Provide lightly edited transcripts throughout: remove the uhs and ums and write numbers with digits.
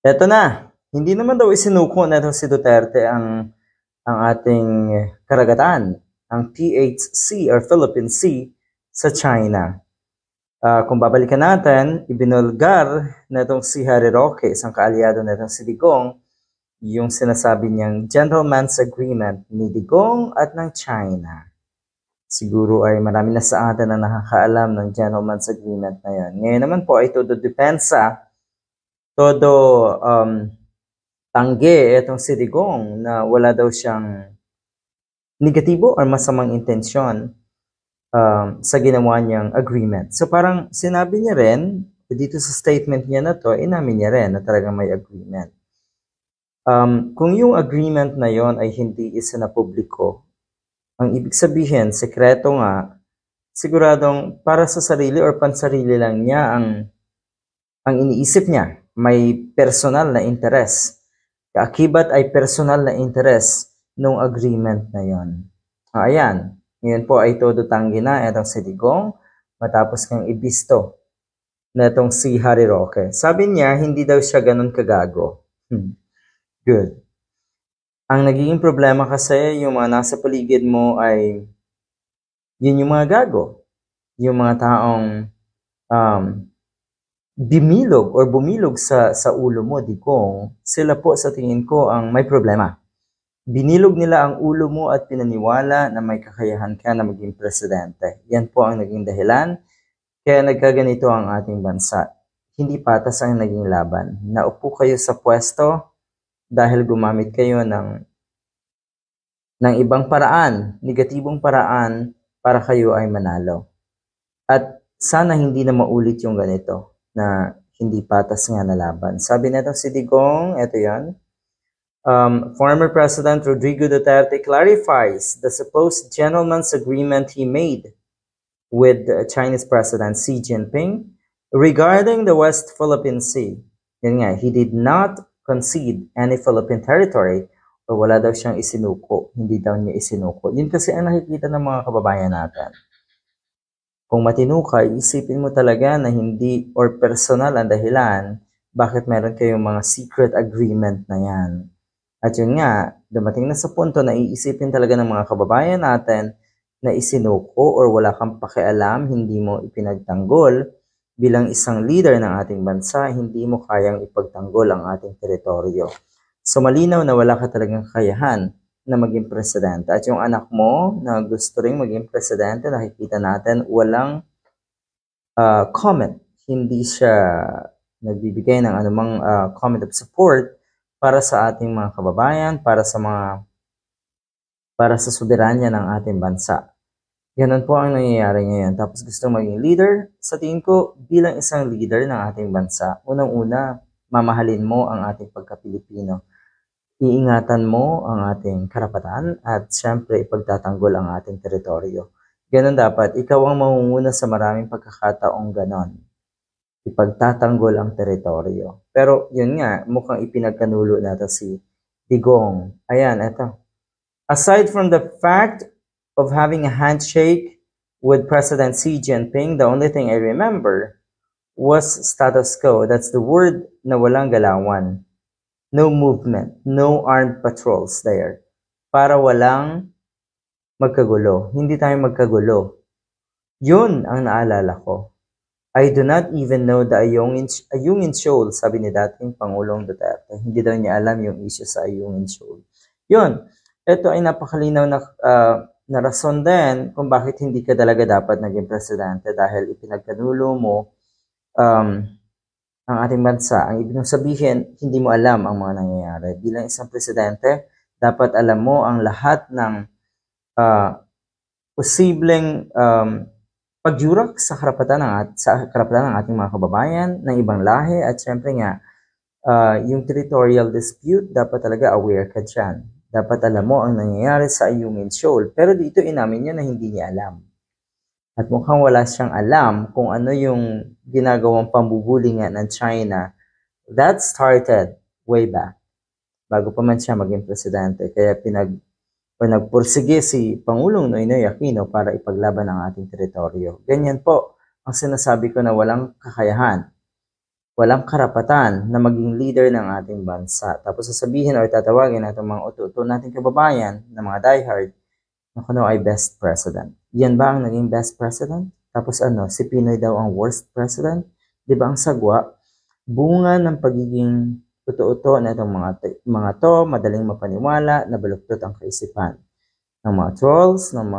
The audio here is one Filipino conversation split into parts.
Eto na, hindi naman daw isinuko na si Duterte ang ating karagatan, ang PHC or Philippine Sea sa China. Kung babalikan natin, ibinulgar na itong si Harry Roque, isang kaalyado na itong si Digong, yung sinasabi niyang gentleman's agreement ni Digong at ng China. Siguro ay marami na sa atin na nakakaalam ng gentleman's agreement na yan. Ngayon naman po ay todo depensa, todo tangge itong si Digong na wala daw siyang negatibo or masamang intensyon sa ginawa niyang agreement. So parang sinabi niya rin, dito sa statement niya na to, inamin niya rin na talagang may agreement. Kung yung agreement na yon ay hindi isinapubliko, ang ibig sabihin, sekreto nga, siguradong para sa sarili or pansarili lang niya ang iniisip niya. May personal na interes. Kaakibat ay personal na interes nung agreement na yon. Ayan, ngayon po ay todo tanggi na itong si Digong matapos kang ibisto na itong si Harry Roque. Sabi niya, hindi daw siya ganun kagago. Good. Ang nagiging problema kasi, yung mga nasa paligid mo ay yun yung mga gago. Yung mga taong bimilog or bumilog sa ulo mo, Digong, sila po sa tingin ko ang may problema. Binilog nila ang ulo mo at pinaniwala na may kakayahan ka na maging presidente. Yan po ang naging dahilan kaya nagkaganito ang ating bansa. Hindi patas ang naging laban. Naupo kayo sa pwesto dahil gumamit kayo ng ibang paraan, negatibong paraan para kayo ay manalo. At sana hindi na maulit yung ganito na hindi patas nga na laban. Sabi nito si Digong, eto yan, former President Rodrigo Duterte clarifies the supposed gentleman's agreement he made with Chinese President Xi Jinping regarding the West Philippine Sea. Yan nga, he did not concede any Philippine territory o wala daw siyang isinuko. Hindi daw niya isinuko. Yun kasi ang nakikita ng mga kababayan natin. Kung matino ka, isipin mo talaga na hindi or personal ang dahilan bakit meron kayong mga secret agreement na yan. At yun nga, dumating na sa punto na iisipin talaga ng mga kababayan natin na isinuko or wala kang pakialam, hindi mo ipinagtanggol bilang isang leader ng ating bansa, hindi mo kayang ipagtanggol ang ating teritoryo. So malinaw na wala ka talagang kakayahan na maging presidente. At yung anak mo na gusto ring maging presidente, nakikita natin walang comment. Hindi siya nagbibigay ng anumang comment of support para sa ating mga kababayan, para sa soberanya ng ating bansa. Ganun po ang nangyayari ngayon. Tapos gusto maging leader, sa tingin ko bilang isang leader ng ating bansa, unang-una, mamahalin mo ang ating pagka-Pilipino. Iingatan mo ang ating karapatan at syempre ipagtatanggol ang ating teritoryo. Ganun dapat, ikaw ang mangunguna sa maraming pagkakataong ganon. Ipagtatanggol ang teritoryo. Pero yun nga, mukhang ipinagkanulo natin si Digong. Ayan, eto. Aside from the fact of having a handshake with President Xi Jinping, the only thing I remember was status quo. That's the word na walang galawan. No movement, no armed patrols there. Para walang magkagulo. Hindi tayo magkagulo. Yun ang naalala ko. I do not even know the Ayungin Shoal, sabi ni dating Pangulong Duterte. Hindi daw niya alam yung issue sa Ayungin Shoal. Yun. Ito ay napakalinaw na rason din kung bakit hindi ka talaga dapat naging presidente dahil ipinagkanulo mo ang ating bansa. Ang ibig sabihin, hindi mo alam ang mga nangyayari. Bilang isang presidente, dapat alam mo ang lahat ng posibleng pagjurak sa karapatan ng ating mga kababayan ng ibang lahi at syempre nga yung territorial dispute, dapat talaga aware ka dyan. Dapat alam mo ang nangyayari sa Ayungin Shoal. Pero dito inamin niya na hindi niya alam. At mukhang wala siyang alam kung ano yung ginagawang pambubuli nga ng China. That started way back, bago pa man siya maging presidente. Kaya nagpursige si Pangulong Noynoy Aquino para ipaglaban ang ating teritoryo. Ganyan po ang sinasabi ko na walang kakayahan, walang karapatan na maging leader ng ating bansa. Tapos sasabihin o tatawagin natin mga uto-uto nating kababayan na mga diehard na kuno ay best president. Yan ba ang naging best president? Tapos si Pinoy daw ang worst president? Di ba ang sagwa? Bunga ng pagiging uto-uto na itong mga to, madaling mapaniwala, na baluktot ang kaisipan ng mga trolls, ng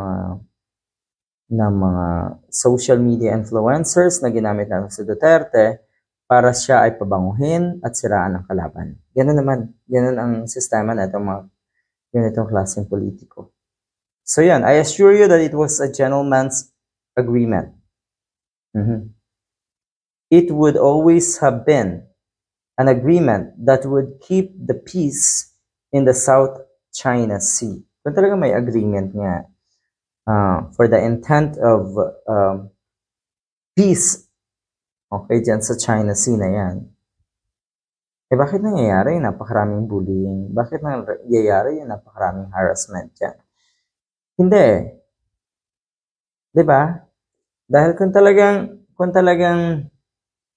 mga social media influencers na ginamit natin si Duterte para siya ay pabanguhin at siraan ang kalaban. Ganun ang sistema na itong mga ganitong klaseng politiko. So yan, I assure you that it was a gentleman's agreement. It would always have been an agreement that would keep the peace in the South China Sea. Kung talaga may agreement nga for the intent of peace, okay, dyan sa China Sea na yan, bakit nangyayari yung napakaraming bullying? Bakit nangyayari yung napakaraming harassment dyan? Hindi. Diba? Dahil kung talagang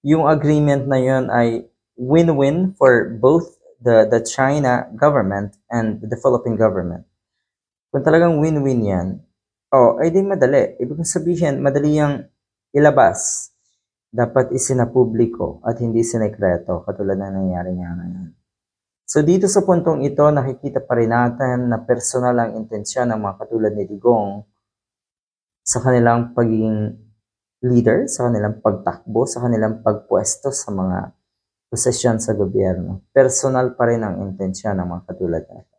yung agreement na yun ay win-win for both the China government and the Philippine government. Kung talagang win-win yan, ay di madali. Ibig sabihin, madali yung ilabas. Dapat isinapubliko at hindi sinekreto, katulad na nangyari nga ngayon. So dito sa puntong ito, nakikita pa rin natin na personal ang intensyon ng mga katulad ni Digong sa kanilang pagiging leader, sa kanilang pagtakbo, sa kanilang pagpwesto sa mga posisyon sa gobyerno. Personal pa rin ang intensyon ng mga katulad natin.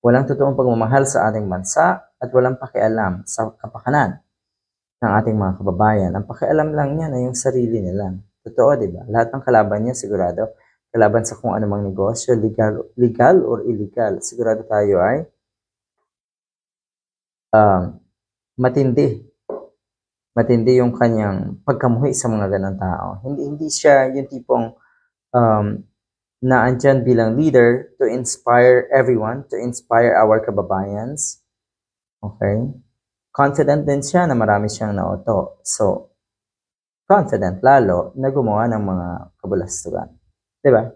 Walang totoong pagmamahal sa ating bansa at walang pakialam sa kapakanan ng ating mga kababayan. Ang pakialam lang niya na yung sarili nila. Totoo, di ba? Lahat ng kalaban niya, sigurado, kalaban sa kung anumang negosyo, legal or illegal, sigurado tayo ay matindi. Matindi yung kanyang pagkamuhi sa mga ganang tao. Hindi siya yung tipong na andyan bilang leader to inspire everyone, to inspire our kababayans. Okay? Confident din siya na marami siyang naoto. So, confident lalo na gumawa ng mga kabulastugan. Diba?